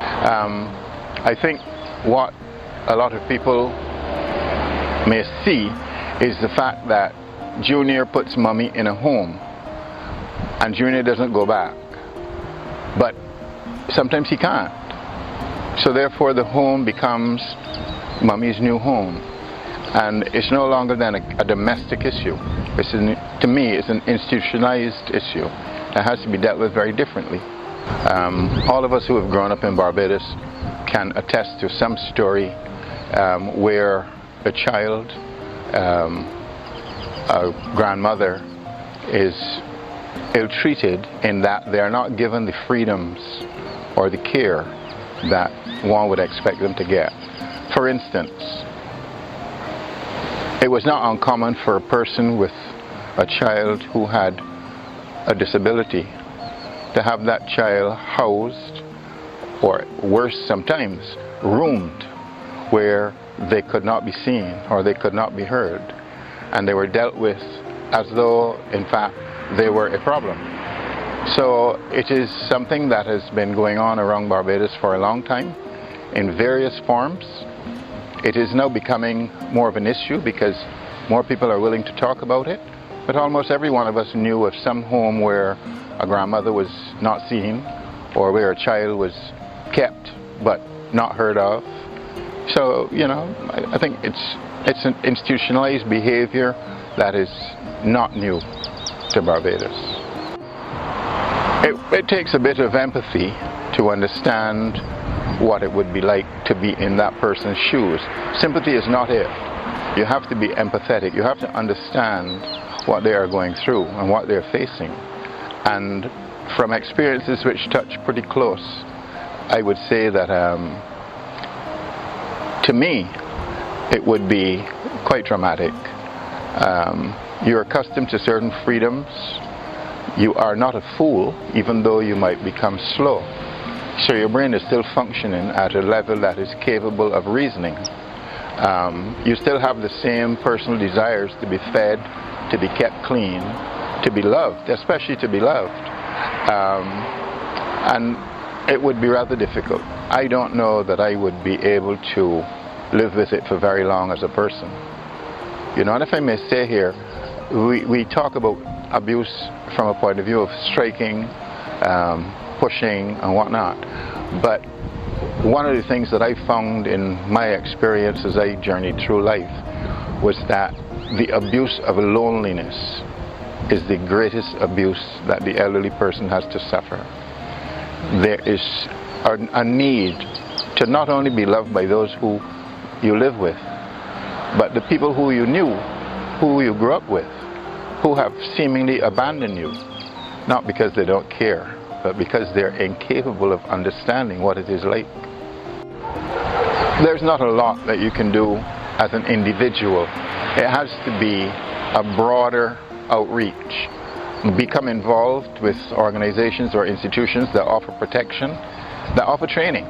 I think what a lot of people may see is the fact that Junior puts mommy in a home and Junior doesn't go back. But sometimes he can't. So therefore the home becomes mommy's new home. And it's no longer then a domestic issue. To me, it's an institutionalized issue that has to be dealt with very differently. All of us who have grown up in Barbados can attest to some story where a child, a grandmother, is ill-treated in that they are not given the freedoms or the care that one would expect them to get. For instance, it was not uncommon for a person with a child who had a disability to have that child housed, or worse sometimes, roomed, where they could not be seen or they could not be heard, and they were dealt with as though in fact they were a problem. So it is something that has been going on around Barbados for a long time in various forms. It is now becoming more of an issue because more people are willing to talk about it, but almost every one of us knew of some home where a grandmother was not seen or where a child was kept but not heard of. So, you know, I think it's an institutionalized behavior that is not new to Barbados. It takes a bit of empathy to understand what it would be like to be in that person's shoes. Sympathy is not it. You have to be empathetic. You have to understand what they are going through and what they're facing. And from experiences which touch pretty close, I would say that to me it would be quite traumatic. You're accustomed to certain freedoms. You are not a fool, even though you might become slow. So your brain is still functioning at a level that is capable of reasoning. You still have the same personal desires to be fed, to be kept clean, to be loved, especially to be loved. And it would be rather difficult. I don't know that I would be able to live with it for very long as a person. You know, and if I may say here, we talk about abuse from a point of view of striking, pushing and whatnot. But one of the things that I found in my experience as I journeyed through life was that the abuse of loneliness is the greatest abuse that the elderly person has to suffer. There is a need to not only be loved by those who you live with, but the people who you knew, who you grew up with, who have seemingly abandoned you, not because they don't care, but because they're incapable of understanding what it is like. There's not a lot that you can do as an individual. It has to be a broader outreach. Become involved with organizations or institutions that offer protection, that offer training,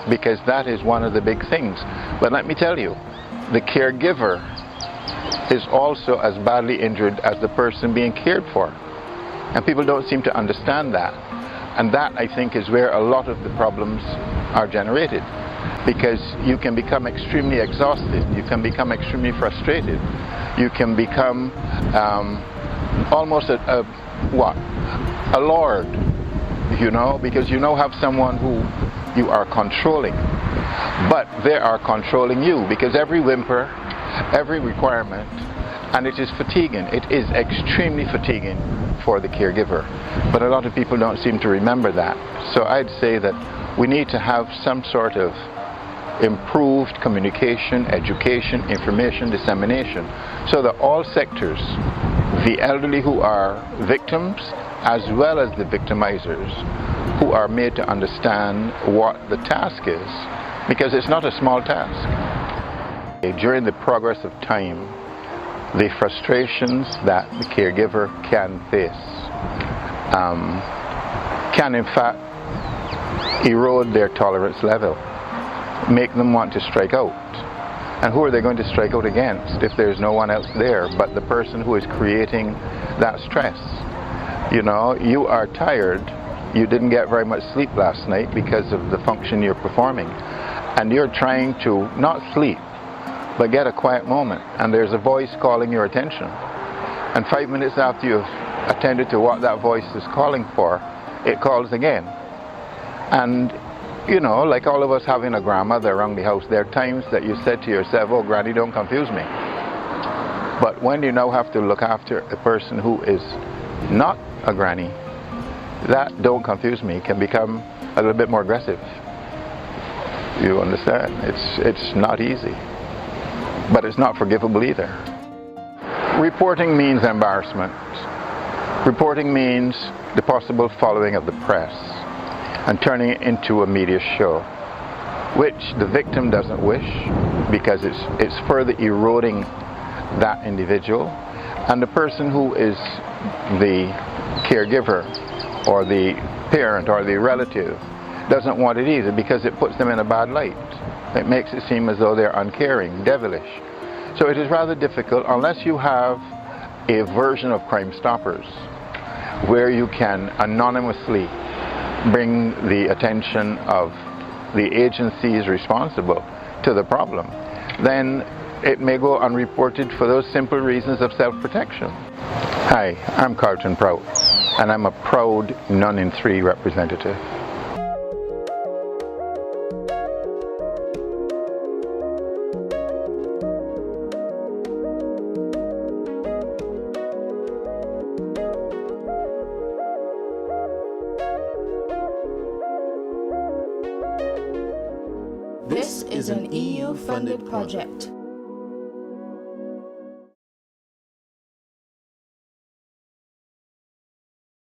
because that is one of the big things. But let me tell you, the caregiver is also as badly injured as the person being cared for. And people don't seem to understand that. And that, I think, is where a lot of the problems are generated. Because you can become extremely exhausted, you can become extremely frustrated, you can become almost a lord, you know, because you now have someone who you are controlling. But they are controlling you, because every whimper, every requirement, and it is fatiguing. It is extremely fatiguing for the caregiver. But a lot of people don't seem to remember that. So I'd say that we need to have some sort of improved communication, education, information dissemination, so that all sectors, the elderly who are victims as well as the victimizers, who are made to understand what the task is, because it's not a small task. During the progress of time, the frustrations that the caregiver can face can in fact erode their tolerance level, make them want to strike out. And who are they going to strike out against if there's no one else there but the person who is creating that stress? You know, you are tired you didn't get very much sleep last night because of the function you're performing, and you're trying to not sleep but get a quiet moment, and there's a voice calling your attention, and 5 minutes after you've attended to what that voice is calling for, it calls again. And you know, like all of us having a grandmother around the house, there are times that you said to yourself, "Oh, Granny, don't confuse me." But when you now have to look after a person who is not a granny, that "don't confuse me" can become a little bit more aggressive. You understand? It's not easy, but it's not forgivable either. Reporting means embarrassment. Reporting means the possible following of the press and turning it into a media show, which the victim doesn't wish, because it's further eroding that individual, and the person who is the caregiver or the parent or the relative doesn't want it either, because it puts them in a bad light. It makes it seem as though they're uncaring, devilish. So it is rather difficult unless you have a version of Crime Stoppers where you can anonymously bring the attention of the agencies responsible to the problem. Then it may go unreported for those simple reasons of self-protection. Hi, I'm Carlton Proute, and I'm a proud None in 3 representative. This is an EU-funded project.